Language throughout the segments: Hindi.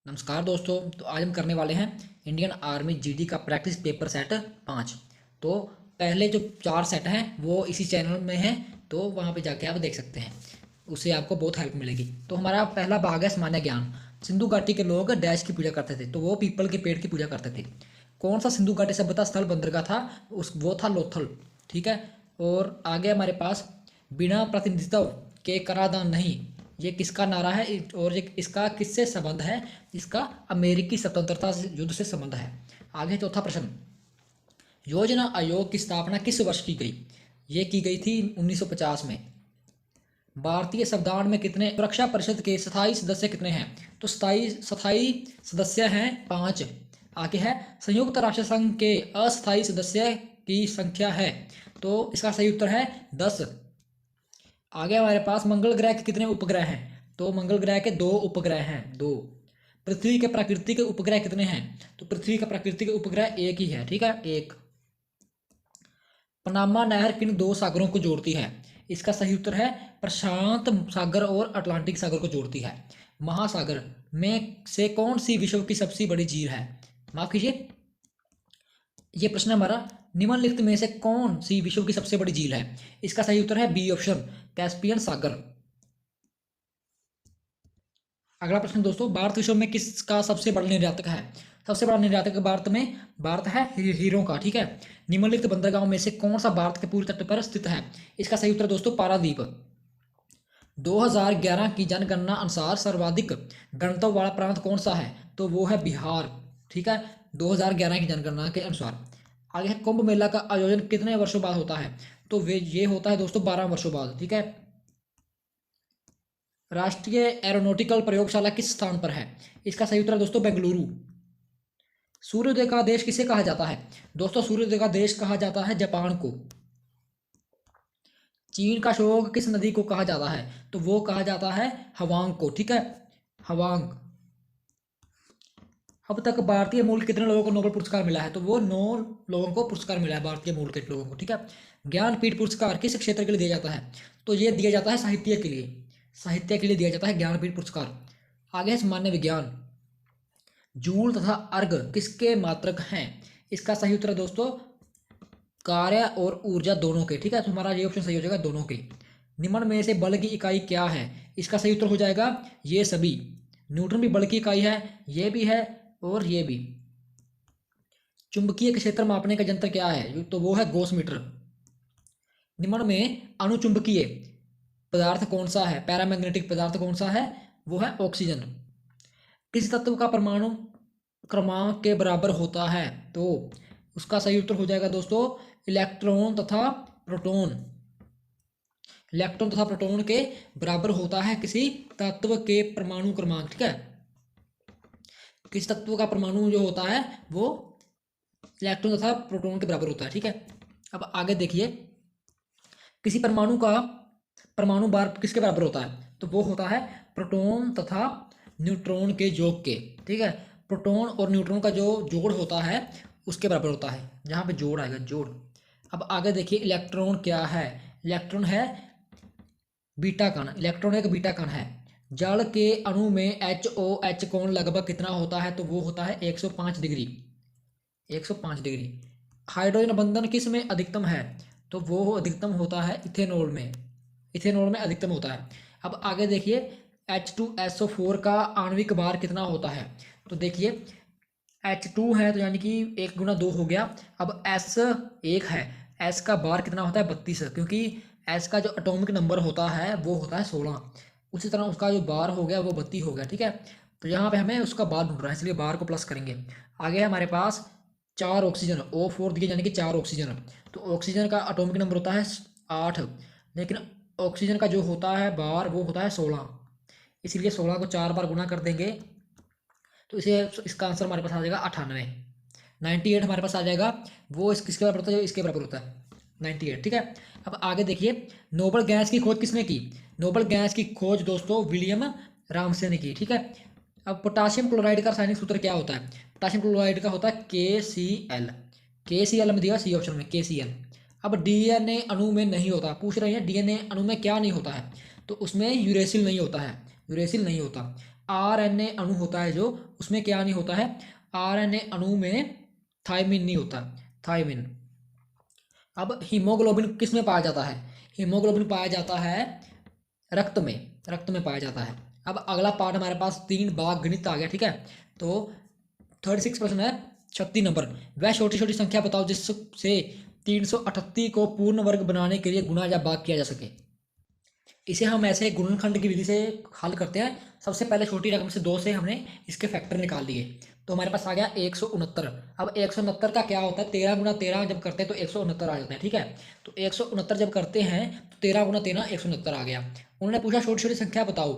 नमस्कार दोस्तों। तो आज हम करने वाले हैं इंडियन आर्मी जीडी का प्रैक्टिस पेपर सेट 5। तो पहले जो 4 सेट हैं वो इसी चैनल में हैं, तो वहाँ पे जाके आप देख सकते हैं, उससे आपको बहुत हेल्प मिलेगी। तो हमारा पहला भाग है सामान्य ज्ञान। सिंधु घाटी के लोग डैश की पूजा करते थे, तो वो पीपल के पेड़ की पूजा करते थे। कौन सा सिंधु घाटी सभ्यता स्थल बंदरगाह था? उस वो था लोथल। ठीक है। और आगे हमारे पास बिना प्रतिनिधित्व के कराधान नहीं, ये किसका नारा है और ये इसका किससे संबंध है? इसका अमेरिकी स्वतंत्रता युद्ध से संबंध है। आगे चौथा प्रश्न, योजना आयोग की स्थापना किस वर्ष की गई? ये की गई थी 1950 में। भारतीय संविधान में कितने सुरक्षा परिषद के स्थायी सदस्य कितने हैं? तो स्थायी सदस्य हैं 5। आगे है संयुक्त राष्ट्र संघ के अस्थायी सदस्य की संख्या है, तो इसका सही उत्तर है 10। आगे हमारे पास मंगल ग्रह के कितने उपग्रह हैं? तो मंगल ग्रह के 2 उपग्रह हैं, 2। पृथ्वी के प्राकृतिक उपग्रह कितने हैं? तो पृथ्वी का प्राकृतिक उपग्रह एक ही है, ठीक है, एक। पनामा नहर किन 2 सागरों को जोड़ती है? इसका सही उत्तर है प्रशांत सागर और अटलांटिक सागर को जोड़ती है। महासागर में से कौन सी विश्व की सबसे बड़ी झील है? माफ कीजिए, ये प्रश्न हमारा निम्नलिखित में से कौन सी विश्व की सबसे बड़ी झील है? इसका सही उत्तर है बी ऑप्शन, कैस्पियन सागर। अगला प्रश्न दोस्तों, भारत विश्व में किसका सबसे बड़ा निर्यातक है? सबसे बड़ा निर्यातक भारत है हीरों का, ठीक है। निम्नलिखित बंदरगाहों में से कौन सा भारत के पूर्वी तट पर स्थित है? इसका सही उत्तर दोस्तों पारादीप। 2011 की जनगणना अनुसार सर्वाधिक गणतव्य वाला प्रांत कौन सा है? तो वो है बिहार, ठीक है, 2011 की जनगणना के अनुसार। आगे है कुंभ मेला का आयोजन कितने वर्षों बाद होता है? तो वे ये होता है दोस्तों 12 वर्षों बाद, ठीक है। राष्ट्रीय एरोनॉटिकल प्रयोगशाला किस स्थान पर है? इसका सही उत्तर है दोस्तों बेंगलुरु। सूर्योदय का देश किसे कहा जाता है? दोस्तों सूर्योदय का देश कहा जाता है जापान को। चीन का शोक किस नदी को कहा जाता है? तो वो कहा जाता है हवांग को, ठीक है, हवांग। अब तक भारतीय मूल कितने लोगों को नोबेल पुरस्कार मिला है? तो वो 9 लोगों को पुरस्कार मिला है, भारतीय मूल के लोगों को, ठीक है। ज्ञानपीठ पुरस्कार किस क्षेत्र के लिए दिया जाता है? तो ये दिया जाता है साहित्य के लिए, साहित्य के लिए दिया जाता है ज्ञानपीठ पुरस्कार। आगे है सामान्य विज्ञान। जूल तथा अर्घ किसके मात्रक हैं? इसका सही उत्तर है दोस्तों कार्य और ऊर्जा दोनों के, ठीक है। तो हमारा ये ऑप्शन सही हो जाएगा दोनों के। निम्न में से बल की इकाई क्या है? इसका सही उत्तर हो जाएगा ये सभी। न्यूटन भी बल की इकाई है, ये भी है और ये भी। चुंबकीय क्षेत्र मापने का यंत्र क्या है? तो वो है गॉस मीटर। निम्न में अनुचुंबकीय पदार्थ कौन सा है? पैरामैग्नेटिक पदार्थ कौन सा है? वो है ऑक्सीजन। किस तत्व का परमाणु क्रमांक के बराबर होता है? तो उसका सही उत्तर हो जाएगा दोस्तों इलेक्ट्रॉन तथा प्रोटॉन। इलेक्ट्रॉन तथा प्रोटॉन के बराबर होता है किसी तत्व के परमाणु क्रमांक, ठीक है। किस तत्व का परमाणु जो होता है वो इलेक्ट्रॉन तथा प्रोटॉन के बराबर होता है, ठीक है। अब आगे देखिए, किसी परमाणु का परमाणु भार किसके बराबर होता है? तो वो होता है प्रोटॉन तथा न्यूट्रॉन के योग के, ठीक है। प्रोटॉन और न्यूट्रॉन का जो जोड़ होता है उसके बराबर होता है, जहाँ पे जोड़ आएगा, जोड़। अब आगे देखिए, इलेक्ट्रॉन क्या है? इलेक्ट्रॉन है बीटा कण, इलेक्ट्रॉन एक बीटा कण है। जल के अणु में HOH कोण लगभग कितना होता है? तो वो होता है 105 डिग्री, 105 डिग्री। हाइड्रोजन बंधन किस में अधिकतम है? तो वो अधिकतम होता है इथेनॉल में, इथेनॉल में अधिकतम होता है। अब आगे देखिए, H2SO4 का आणविक भार कितना होता है? तो देखिए H2 है तो यानी कि 1 × 2 हो गया। अब S 1 है, S का भार कितना होता है 32, क्योंकि S का जो एटॉमिक नंबर होता है वो होता है 16। उसी तरह उसका जो बार हो गया वो 32 हो गया, ठीक है। तो यहाँ पे हमें उसका बार ढूंढ रहा है, इसलिए बार को प्लस करेंगे। आगे हमारे पास 4 ऑक्सीजन, O4 दिए यानी कि 4 ऑक्सीजन। तो ऑक्सीजन का एटॉमिक नंबर होता है 8, लेकिन ऑक्सीजन का जो होता है बार वो होता है 16, इसलिए 16 को 4 बार गुना कर देंगे तो इसे इसका आंसर हमारे पास आ जाएगा 98, 98 हमारे पास आ जाएगा। वो किसके बराबर होता है? जो इसके बराबर होता है 98, ठीक है। अब आगे देखिए, नोबल गैस की खोज किसने की? नोबल गैस की खोज दोस्तों विलियम रामसे ने की, ठीक है। अब पोटाशियम क्लोराइड का रासायनिक सूत्र क्या होता है? पोटाशियम क्लोराइड का होता है KCl, KCl में दिया सी ऑप्शन में, KCl। अब DNA अणु में नहीं होता, पूछ रहे हैं DNA अणु में क्या नहीं होता है? तो उसमें यूरेसिल नहीं होता है, यूरेसिल नहीं होता। आरएनए अणु होता है जो, उसमें क्या नहीं होता है, आरएनए अणु में थायमिन नहीं होता, थायमिन। अब हीमोग्लोबिन किस में पाया जाता है, हीमोग्लोबिन पाया जाता है रक्त में, रक्त में पाया जाता है। अब अगला पार्ट हमारे पास 3 भाग गणित आ गया, ठीक है। तो 36 प्रश्न है, 36 नंबर, वह छोटी छोटी संख्या बताओ जिससे 338 को पूर्ण वर्ग बनाने के लिए गुणा या भाग किया जा सके। इसे हम ऐसे गुणनखंड की विधि से हल करते हैं। सबसे पहले छोटी रकम से 2 से हमने इसके फैक्टर निकाल लिए, तो हमारे पास आ गया 169। अब 169 का क्या होता है, 13 गुना 13 जब करते हैं तो 169 आ जाता है, ठीक है। तो 169 जब करते हैं तो 13 गुना 13 169 आ गया। उन्होंने पूछा छोटी छोटी संख्या बताओ,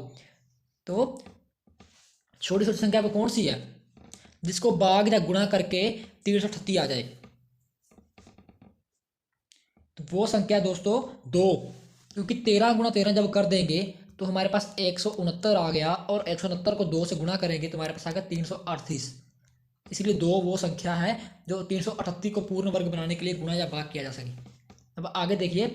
तो छोटी छोटी संख्या वो कौन सी है जिसको भाग या गुणा करके 338 आ जाए, तो वो संख्या दोस्तों 2, क्योंकि 13 गुना 13 जब कर देंगे तो हमारे पास 169 आ गया, और 169 को 2 से गुणा करेंगे तो हमारे पास आ गया 338। इसलिए 2 वो संख्या है जो 338 को पूर्ण वर्ग बनाने के लिए गुणा या भाग किया जा सके। अब आगे देखिए,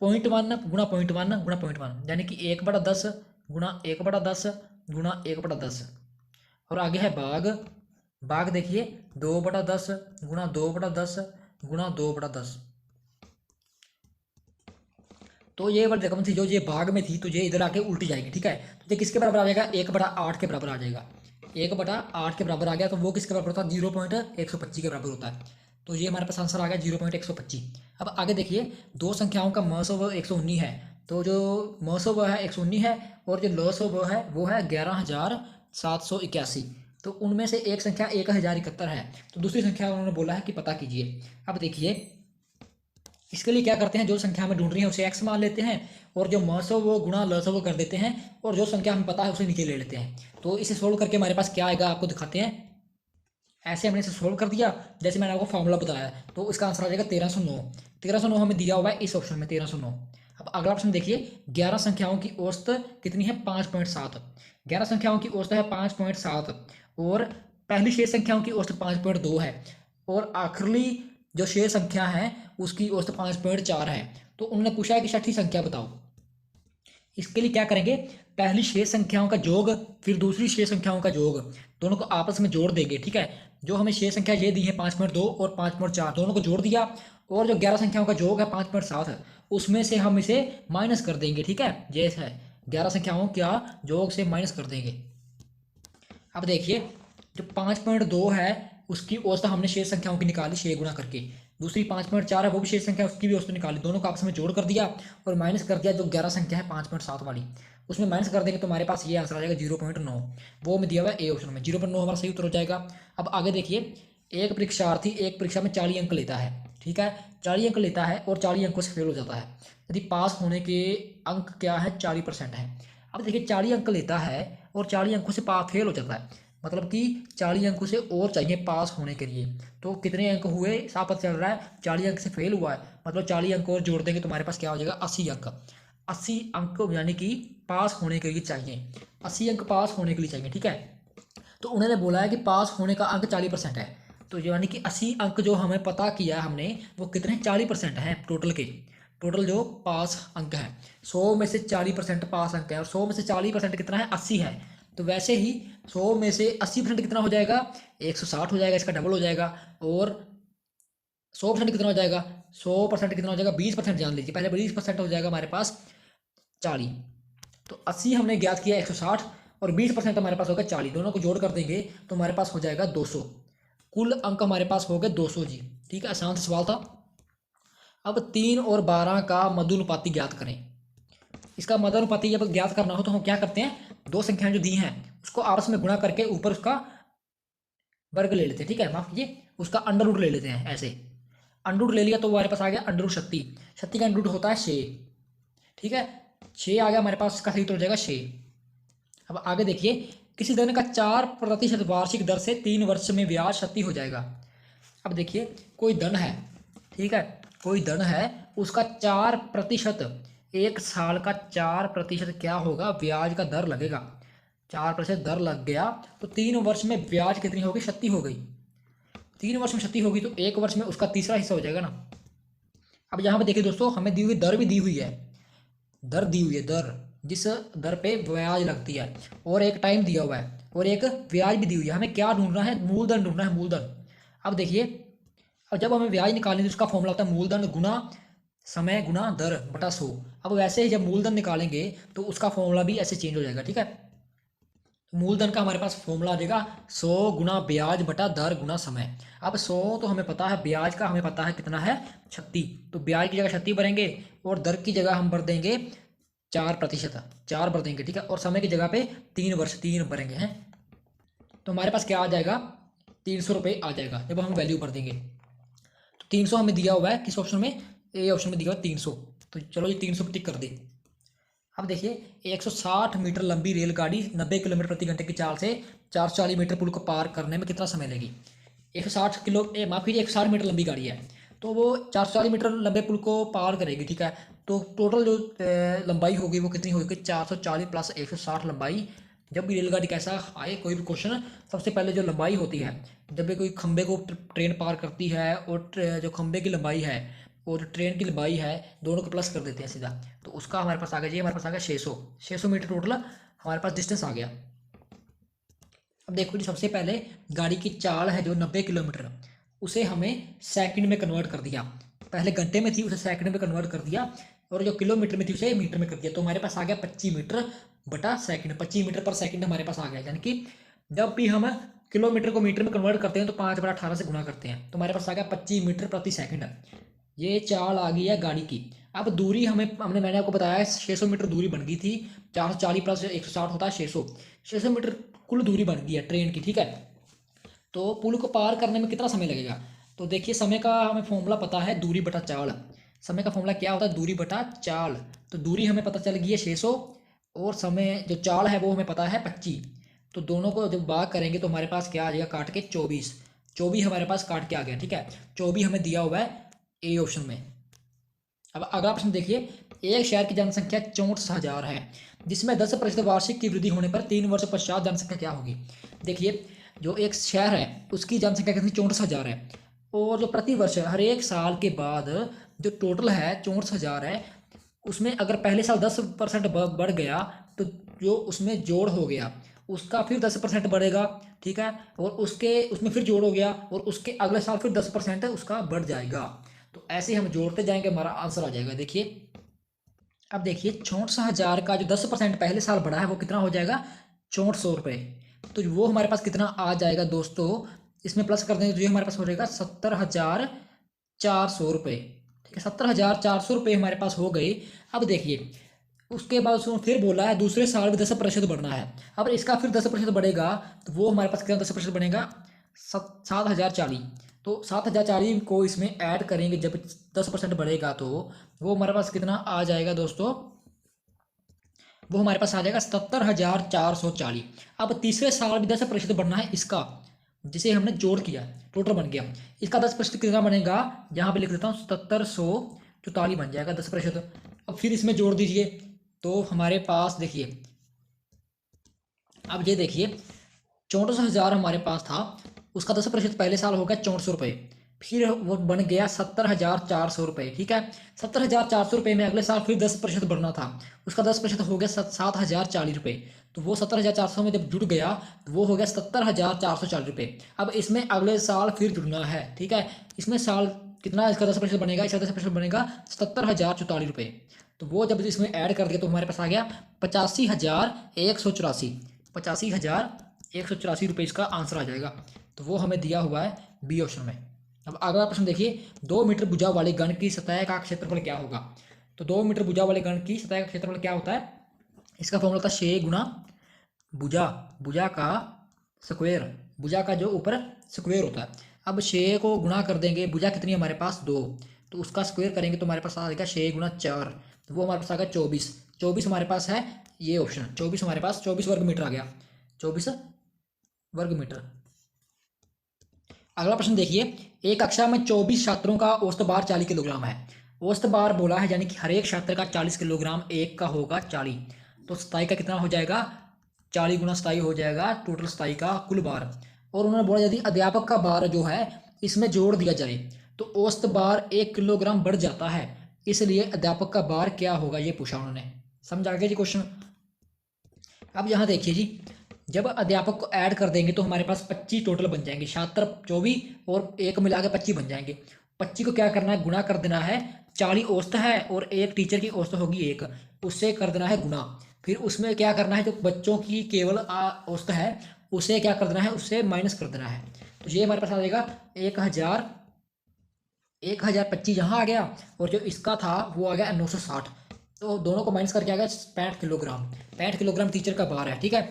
0.1 गुणा 0.1 गुणा 0.1, यानी कि 1/10 गुणा 1/10 गुणा 1/10। और आगे है भाग, भाग देखिए 2/10 गुणा 2/10 गुणा 2/10। तो ये वाली रकम थी जो ये भाग में थी, तो ये इधर आके उल्टी जाएगी, ठीक है। तो ये किसके बराबर आ जाएगा, 1/8 के बराबर आ जाएगा, 1/8 के बराबर आ गया। तो वो किसके बराबर होता है, 0.125 के बराबर होता है। तो ये हमारे पास आंसर आ गया 0.125। अब आगे देखिए, दो संख्याओं का मसोव 119 है, तो जो मसोव है 119 है, और जो लसोव है वो है 11,781। तो उनमें से एक संख्या 1071 है, तो दूसरी संख्या उन्होंने बोला है कि पता कीजिए। अब देखिए, इसके लिए क्या करते हैं, जो संख्या हमें ढूंढ रही है उसे x मान लेते हैं, और जो मसो वो गुणा लसो वो कर देते हैं, और जो संख्या हमें पता है उसे नीचे ले लेते हैं। तो इसे सोल्व करके हमारे पास क्या आएगा आपको दिखाते हैं। ऐसे हमने इसे सोल्व कर दिया, जैसे मैंने आपको फॉर्मूला बताया, तो इसका आंसर आ जाएगा 1309। 1309 हमें दिया हुआ है इस ऑप्शन में, 1309। अब अगला ऑप्शन देखिए, 11 संख्याओं की औसत कितनी है, 5.7। 11 संख्याओं की औसत है 5.7, और पहली 6 संख्याओं की औसत 5.2 है, और आखिरी जो 6 संख्या है उसकी औसत 5.4 है। तो उन्होंने पूछा है कि छठी संख्या बताओ। इसके लिए क्या करेंगे, पहली 6 संख्याओं का योग फिर दूसरी 6 संख्याओं का योग, दोनों को आपस में जोड़ देंगे, ठीक है। जो हमें 6 संख्या ये दी है 5.2 और 5.4, दोनों को जोड़ दिया, और जो 11 संख्याओं का योग है 5.7 है, उसमें से हम इसे माइनस कर देंगे, ठीक है। जैसे है 11 संख्याओं का योग से माइनस कर देंगे। अब देखिए, जो 5.2 है उसकी औसत हमने 6 संख्याओं की निकाली 6 गुना करके, दूसरी 5.4 है वो भी 6 संख्या उसकी भी औसत निकाली, दोनों को आपस में जोड़ कर दिया और माइनस कर दिया जो 11 संख्या है 5.7 वाली, उसमें माइनस कर देंगे तो हमारे पास ये आंसर आ जाएगा 0.9। वो में दिया हुआ है ए ऑप्शन में, 0.9 हमारा सही उत्तर हो जाएगा। अब आगे देखिए, एक परीक्षार्थी एक परीक्षा में 40 अंक लेता है, ठीक है, 40 अंक लेता है और 40 अंकों से फेल हो जाता है, यदि पास होने के अंक क्या है 40% है। अब देखिए 40 अंक लेता है और 40 अंकों से फेल हो जाता है, मतलब कि 40 अंकों से और चाहिए पास होने के लिए, तो कितने अंक हुए साफ पता चल रहा है, 40 अंक से फेल हुआ है, मतलब 40 अंक और जोड़ देंगे तो हमारे पास क्या हो जाएगा 80 अंक। 80 अंक यानी कि पास होने के लिए चाहिए, 80 अंक पास होने के लिए चाहिए, ठीक है। तो उन्होंने बोला है कि पास होने का अंक 40% है, तो यानी कि 80 अंक जो हमें पता किया हमने वो कितने 40% हैं टोटल के, टोटल जो पास अंक है 100 में से 40% पास अंक है, और 100 में से 40% कितना है 80 है। तो वैसे ही 100 में से 80% कितना हो जाएगा 160 हो जाएगा, इसका डबल हो जाएगा। और 100% कितना हो जाएगा 100% कितना हो जाएगा 20% जान लीजिए, पहले 20% हो जाएगा हमारे पास 40। तो 80 हमने ज्ञात किया 160 और 20% हमारे पास होगा 40, दोनों को जोड़ कर देंगे तो हमारे पास हो जाएगा 200। कुल अंक हमारे पास हो गए 200 जी, ठीक है, आसान सा सवाल था। अब 3 और 12 का मध्यानुपाती ज्ञात करें। इसका मध्यानुपाती जब ज्ञात करना हो तो हम क्या करते हैं, दो संख्याएं जो दी हैं उसको आपस में गुणा करके ऊपर उसका वर्ग ले लेते हैं, ठीक है, माफ कीजिए उसका अंडर रूट ले लेते हैं। ऐसे अंडर रूट ले लिया तो हमारे पास आ गया अंडर रूट 36, 36 का अंडर रूट होता है 6, ठीक है, 6 आ गया हमारे पास, इसका सही उत्तर हो जाएगा 6। अब आगे देखिए, किसी धन का 4% वार्षिक दर से 3 वर्ष में ब्याज 36 हो जाएगा। अब देखिए कोई धन है, ठीक है, कोई धन है उसका 4% एक साल का 4% क्या होगा ब्याज का दर लगेगा, 4% दर लग गया तो 3 वर्ष में ब्याज कितनी होगी 36 हो गई, 3 वर्ष में 36 होगी तो 1 वर्ष में उसका तीसरा हिस्सा हो जाएगा ना। अब यहाँ पे देखिए दोस्तों, हमें दी हुई दर भी दी हुई है, दर दी हुई है दर, जिस दर पे ब्याज लगती है, और एक टाइम दिया हुआ है और एक ब्याज भी दी हुई है। हमें क्या ढूंढना है? मूलधन ढूंढना है, मूलधन। अब देखिए, अब जब हमें ब्याज निकालेंगे तो उसका फॉर्मूला होता है मूलधन गुना समय गुना दर बटा 100। अब वैसे ही जब मूलधन निकालेंगे तो उसका फॉर्मूला भी ऐसे चेंज हो जाएगा, ठीक है। मूलधन का हमारे पास फॉर्मूला आ जाएगा 100 गुना ब्याज बटा दर गुना समय। अब 100 तो हमें पता है, ब्याज का हमें पता है कितना है 36, तो ब्याज की जगह 36 भरेंगे और दर की जगह हम भर देंगे 4%, 4 भर देंगे, ठीक है। और समय की जगह पे 3 वर्ष 3 भरेंगे हैं, तो हमारे पास क्या आ जाएगा? 300 रुपये आ जाएगा जब हम वैल्यू भर देंगे। तो 300 हमें दिया हुआ है किस ऑप्शन में? ए ऑप्शन में दिया हुआ है 300। तो चलो ये 300 टिक कर दे। अब देखिए, 160 मीटर लंबी रेलगाड़ी 90 किलोमीटर प्रति घंटे की चाल से 440 मीटर पुल को पार करने में कितना समय लेगी? 160 माफ कीजिए, 160 मीटर लंबी गाड़ी है, तो वो 440 मीटर लंबे पुल को पार करेगी, ठीक है। तो टोटल जो लंबाई होगी वो कितनी होगी? 440 प्लस 160 लंबाई। जब भी रेलगाड़ी कैसा आए कोई भी क्वेश्चन, सबसे पहले जो लंबाई होती है, जब भी कोई खंबे को ट्रेन पार करती है और जो खंबे की लंबाई है और ट्रेन की लंबाई है, दोनों को प्लस कर देते हैं सीधा, तो उसका हमारे पास आ गया जी, हमारे पास आ गया 600 मीटर टोटल हमारे पास डिस्टेंस आ गया। अब देखो जी, सबसे पहले गाड़ी की चाल है जो 90 किलोमीटर, उसे हमें सेकंड में कन्वर्ट कर दिया। पहले घंटे में थी, उसे सेकंड में कन्वर्ट कर दिया, और जो किलोमीटर में थी उसे मीटर में कर दिया। तो हमारे पास आ गया 25 मीटर बटा सेकंड, 25 मीटर पर सेकंड हमारे पास आ गया। यानी कि जब भी हम किलोमीटर को मीटर में कन्वर्ट करते हैं तो 5/18 से गुणा करते हैं, तो हमारे पास आ गया 25 मीटर प्रति सेकंड। ये चाल आ गई है गाड़ी की। अब दूरी मैंने आपको बताया 600 मीटर दूरी बन गई थी, 440 प्लस 160 होता है 600 मीटर कुल दूरी बन गई है ट्रेन की, ठीक है। तो पुल को पार करने में कितना समय लगेगा? तो देखिए, समय का हमें फॉर्मूला पता है दूरी बटा चाल। समय का फॉर्मूला क्या होता है? दूरी बटा चाल। तो दूरी हमें पता चल गई है 600, और समय जो चाल है वो हमें पता है 25। तो दोनों को जब भाग करेंगे तो हमारे पास क्या आ जाएगा? काट के 24, 24 हमारे पास काट के आ गया, ठीक है। 24 हमें दिया हुआ है ए ऑप्शन में। अब अगला प्रश्न देखिए, एक शहर की जनसंख्या 64,000 है, जिसमें 10% वार्षिक की वृद्धि होने पर 3 वर्ष पश्चात जनसंख्या क्या होगी? देखिए, जो एक शहर है उसकी जनसंख्या कितनी? 64,000 है, और जो प्रति वर्ष हर एक साल के बाद जो टोटल है 64,000 है, उसमें अगर पहले साल 10% बढ़ गया तो जो उसमें जोड़ हो गया उसका फिर 10% बढ़ेगा, ठीक है। और उसमें फिर जोड़ हो गया और उसके अगले साल फिर 10% उसका बढ़ जाएगा। तो ऐसे हम जोड़ते जाएंगे, हमारा आंसर आ जाएगा। देखिए, अब देखिए 64,000 का जो 10% पहले साल बढ़ा है वो कितना हो जाएगा? 6400 रुपये। तो वो हमारे पास कितना आ जाएगा दोस्तों? इसमें प्लस कर देंगे तो ये हमारे पास हो जाएगा 70,400 रुपये, ठीक है। 70,400 रुपये हमारे पास हो गए। अब देखिए, उसके बाद उसने फिर बोला है दूसरे साल भी 10% बढ़ना है। अब इसका फिर 10% बढ़ेगा तो वो हमारे पास कितना 10% बनेगा? 7,040। तो 7,040 को इसमें ऐड करेंगे जब 10% बढ़ेगा तो वो हमारे पास कितना आ जाएगा दोस्तों? वो हमारे पास आ जाएगा 77,440। अब तीसरे साल भी 10% बढ़ना है इसका, जिसे हमने जोड़ किया, टोटल बन गया। इसका 10% कितना बनेगा? यहाँ पे लिख देता हूँ 7744 बन जाएगा 10%। अब फिर इसमें जोड़ दीजिए तो हमारे पास देखिए, अब ये देखिए 64,000 हमारे पास था, उसका 10% पहले साल हो गया 6400 रुपये, फिर वो बन गया 70,400 रुपये, ठीक है। 70,400 रुपये में अगले साल फिर 10% बढ़ना था, उसका 10% हो गया 7,040 रुपये। तो वो 70,400 में जब जुड़ गया तो वो हो गया 70,440 रुपये। अब इसमें अगले साल फिर जुड़ना है, ठीक है। इसमें साल कितना इसका 10% बनेगा? इसका 10% बनेगा 77,044 रुपये। तो वो जब इसमें ऐड कर दिया तो हमारे पास आ गया 85,184, 85,184 रुपये इसका आंसर आ जाएगा। तो वो हमें दिया हुआ है बी ऑप्शन में। अब अगला प्रश्न देखिए, 2 मीटर भुजा वाले घन की सतह का क्षेत्रफल क्या होगा? तो 2 मीटर भुजा वाले घन की सतह का क्षेत्रफल क्या होता है? इसका फॉर्मूला था 6 गुना भुजा, भुजा का स्क्वायर, भुजा का जो ऊपर स्क्वायर होता है। अब 6 को गुणा कर देंगे, भुजा कितनी है हमारे पास? 2, तो उसका स्क्वायर करेंगे तो हमारे पास आ जाएगा 6 गुना 4, तो वो हमारे पास आ गया 24। 24 हमारे पास है ये ऑप्शन, 24 हमारे पास 24 वर्ग मीटर आ गया, 24 वर्ग मीटर। अगला प्रश्न देखिए, एक कक्षा में 24 छात्रों का औसत भार 40 किलोग्राम है। औसत भार बोला है यानी कि हर एक छात्र का 40 किलोग्राम, एक का होगा 40, तो 27 का कितना हो जाएगा? 40 गुना 27 हो जाएगा टोटल 27 का कुल भार। और उन्होंने बोला यदि अध्यापक का भार जो है इसमें जोड़ दिया जाए तो औसत भार 1 किलोग्राम बढ़ जाता है, इसलिए अध्यापक का भार क्या होगा ये पूछा उन्होंने। समझ आ गया जी क्वेश्चन। अब यहाँ देखिए जी, जब अध्यापक को ऐड कर देंगे तो हमारे पास 25 टोटल बन जाएंगे, छात्र 24 और एक मिला के 25 बन जाएंगे। 25 को क्या करना है, गुना कर देना है। 40 औसत है और एक टीचर की औसत होगी एक, उससे कर देना है गुना। फिर उसमें क्या करना है, जो बच्चों की केवल औसत है उसे क्या कर देना है, उससे माइनस कर देना है। तो ये हमारे पास आ जाएगा 1025 यहाँ आ गया, और जो इसका था वो आ गया 960। तो दोनों को माइनस करके आ गया 65 किलोग्राम। 65 किलोग्राम टीचर का भार है, ठीक है।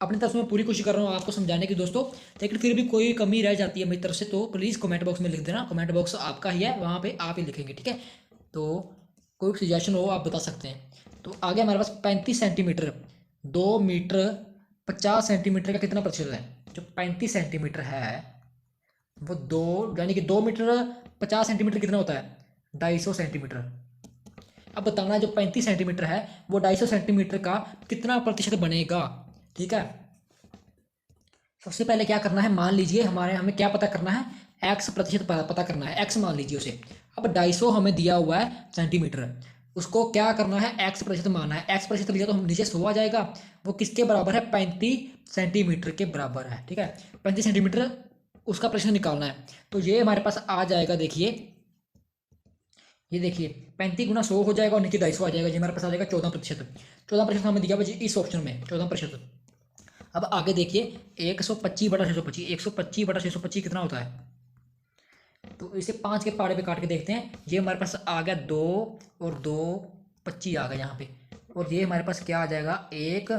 अपनी तरफ से मैं पूरी कोशिश कर रहा हूँ आपको समझाने की दोस्तों, लेकिन फिर भी कोई कमी रह जाती है मेरी तरफ से तो प्लीज़ कमेंट बॉक्स में लिख देना। कमेंट बॉक्स आपका ही है, वहाँ पे आप ही लिखेंगे, ठीक है। तो कोई सजेशन हो आप बता सकते हैं। तो आगे हमारे पास 35 सेंटीमीटर, 2 मीटर 50 सेंटीमीटर का कितना प्रतिशत है। जो 35 सेंटीमीटर है वो यानी कि 2 मीटर 50 सेंटीमीटर कितना होता है, 250 सेंटीमीटर। अब बताना है जो 35 सेंटीमीटर है वो 250 सेंटीमीटर का कितना प्रतिशत बनेगा, ठीक है। सबसे पहले क्या करना है, मान लीजिए हमें क्या पता करना है, एक्स प्रतिशत पता करना है, एक्स मान लीजिए उसे। अब 250 हमें दिया हुआ है सेंटीमीटर, उसको क्या करना है, एक्स प्रतिशत मानना है। एक्स प्रतिशत लिया तो हम नीचे 100 आ जाएगा, वो किसके बराबर है, 35 सेंटीमीटर के बराबर है, ठीक है। 35 सेंटीमीटर उसका प्रतिशत निकालना है। तो ये हमारे पास आ जाएगा, देखिए ये देखिए 35 गुना 100 हो जाएगा और नीचे 250 आ जाएगा, ये हमारे पास आ जाएगा 14%। 14% हमें दिया हुआ जी इस ऑप्शन में 14%। अब आगे देखिए 125/625, 125/625 कितना होता है। तो इसे 5 के पाड़े पे काट के देखते हैं। ये हमारे पास आ गया 2 और 2 25 आ गया यहाँ पे, और ये हमारे पास क्या आ जाएगा 1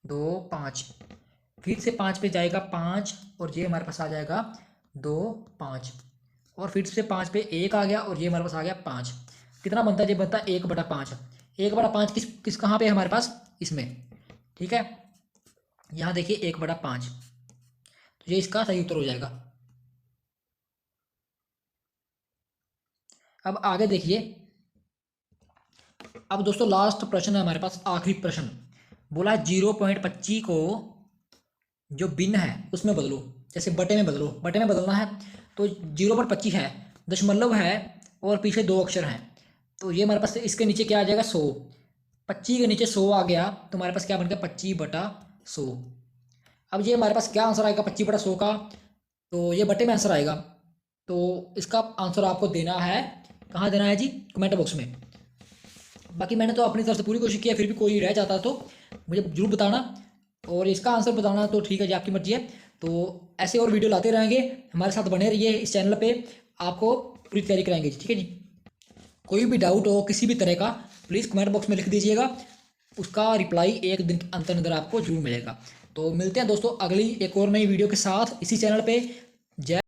2 5, फिर से 5 पे जाएगा 5, और ये हमारे पास आ जाएगा 2 5, और फिर से 5 पे 1 आ गया, और ये हमारे पास आ गया 5। कितना बनता है, ये बनता है 1/5। 1/5 किस कहाँ पे है हमारे पास, इसमें, ठीक है। यहाँ देखिए 1/5, तो ये इसका सही उत्तर हो जाएगा। अब आगे देखिए, अब दोस्तों लास्ट प्रश्न है हमारे पास, आखिरी प्रश्न। बोला 0.25 को जो भिन्न है उसमें बदलो, जैसे बटे में बदलो, बटे में बदलना है। तो 0.25 है, दशमलव है, और पीछे 2 अक्षर हैं। तो ये हमारे पास इसके नीचे क्या आ जाएगा 100। 25 के नीचे 100 आ गया तो हमारे पास क्या बन गया 25/100। अब ये हमारे पास क्या आंसर आएगा 25/100 का, तो ये बटे में आंसर आएगा। तो इसका आंसर आपको देना है, कहाँ देना है जी, कमेंट बॉक्स में। बाकी मैंने तो अपनी तरफ से पूरी कोशिश की है, फिर भी कोई रह जाता तो मुझे जरूर बताना, और इसका आंसर बताना तो ठीक है जी, आपकी मर्जी है। तो ऐसे और वीडियो लाते रहेंगे, हमारे साथ बने रहिए इस चैनल पे, आपको पूरी तैयारी कराएंगे जी, ठीक है जी। कोई भी डाउट हो किसी भी तरह का प्लीज़ कमेंट बॉक्स में लिख दीजिएगा, उसका रिप्लाई एक दिन के अंदर आपको जरूर मिलेगा। तो मिलते हैं दोस्तों अगली एक और नई वीडियो के साथ इसी चैनल पे। जय